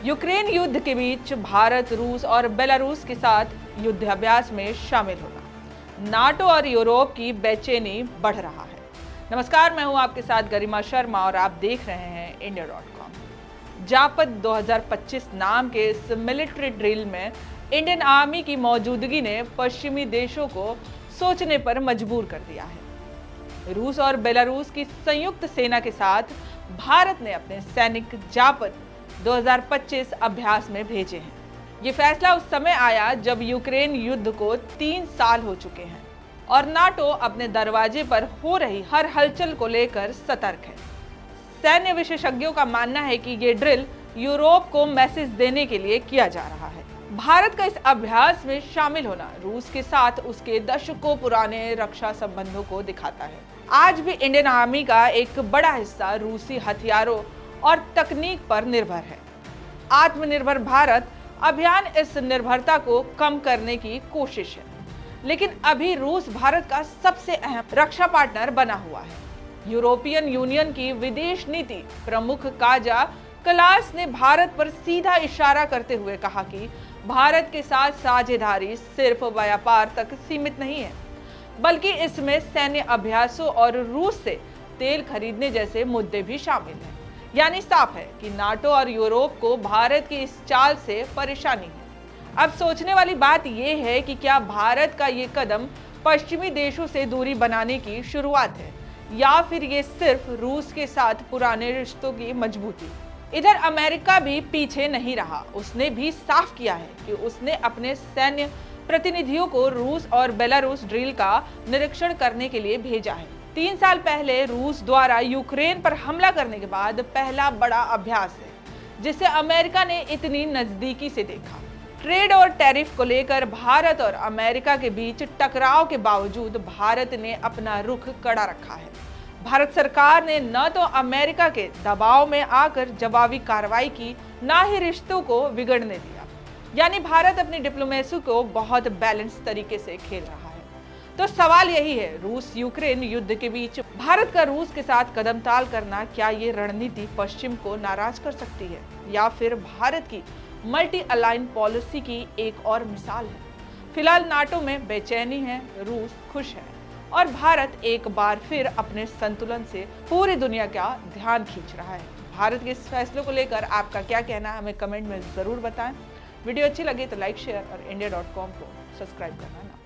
Ukraine युद्ध के बीच भारत, रूस और बेलारूस के साथ युद्धाभ्यास में शामिल होना, नाटो और यूरोप की बेचैनी बढ़ रहा है। नमस्कार, मैं हूं आपके साथ गरिमा शर्मा और आप देख रहे हैं India.com। जापद 2025 नाम के इस मिलिट्री ड्रिल में इंडियन आर्मी की मौजूदगी ने पश्चिमी देशों को सोचने पर मजबूर कर दिया है। रूस और बेलारूस की संयुक्त सेना के साथ भारत ने अपने सैनिक जापद 2025 अभ्यास में भेजे हैं। ये फैसला उस समय आया जब यूक्रेन युद्ध को 3 साल हो चुके हैं और नाटो अपने दरवाजे पर हो रही हर हलचल को लेकर सतर्क है। सैन्य विशेषज्ञों का मानना है कि ये ड्रिल यूरोप को मैसेज देने के लिए किया जा रहा है। भारत का इस अभ्यास में शामिल होना रूस के साथ उसके दशकों पुराने रक्षा संबंधों को दिखाता है। आज भी इंडियन आर्मी का एक बड़ा हिस्सा रूसी हथियारों और तकनीक पर निर्भर है। आत्मनिर्भर भारत अभियान इस निर्भरता को कम करने की कोशिश है, लेकिन अभी रूस भारत का सबसे अहम रक्षा पार्टनर बना हुआ है। यूरोपियन यूनियन की विदेश नीति प्रमुख काजा कलास ने भारत पर सीधा इशारा करते हुए कहा कि भारत के साथ साझेदारी सिर्फ व्यापार तक सीमित नहीं है, बल्कि इसमें सैन्य अभ्यासों और रूस से तेल खरीदने जैसे मुद्दे भी शामिल हैं। यानी साफ है कि नाटो और यूरोप को भारत की इस चाल से परेशानी है। अब सोचने वाली बात यह है कि क्या भारत का ये कदम पश्चिमी देशों से दूरी बनाने की शुरुआत है या फिर ये सिर्फ रूस के साथ पुराने रिश्तों की मजबूती। इधर अमेरिका भी पीछे नहीं रहा। उसने भी साफ किया है कि उसने अपने सैन्य प्रतिनिधियों को रूस और बेलारूस ड्रिल का निरीक्षण करने के लिए भेजा है। 3 साल पहले रूस द्वारा यूक्रेन पर हमला करने के बाद पहला बड़ा अभ्यास है जिसे अमेरिका ने इतनी नजदीकी से देखा। ट्रेड और टैरिफ को लेकर भारत और अमेरिका के बीच टकराव के बावजूद भारत ने अपना रुख कड़ा रखा है। भारत सरकार ने न तो अमेरिका के दबाव में आकर जवाबी कार्रवाई की, न ही रिश्तों को बिगड़ने दिया। यानी भारत अपनी डिप्लोमेसी को बहुत बैलेंस तरीके से खेल रहा है। तो सवाल यही है, रूस यूक्रेन युद्ध के बीच भारत का रूस के साथ कदम ताल करना, क्या ये रणनीति पश्चिम को नाराज कर सकती है या फिर भारत की मल्टी अलाइन पॉलिसी की एक और मिसाल है। फिलहाल नाटो में बेचैनी है, रूस खुश है और भारत एक बार फिर अपने संतुलन से पूरी दुनिया का ध्यान खींच रहा है। भारत के इस फैसले को लेकर आपका क्या कहना है, हमें कमेंट में जरूर बताएं। वीडियो अच्छी लगी तो लाइक, शेयर और India.com को सब्सक्राइब करना ना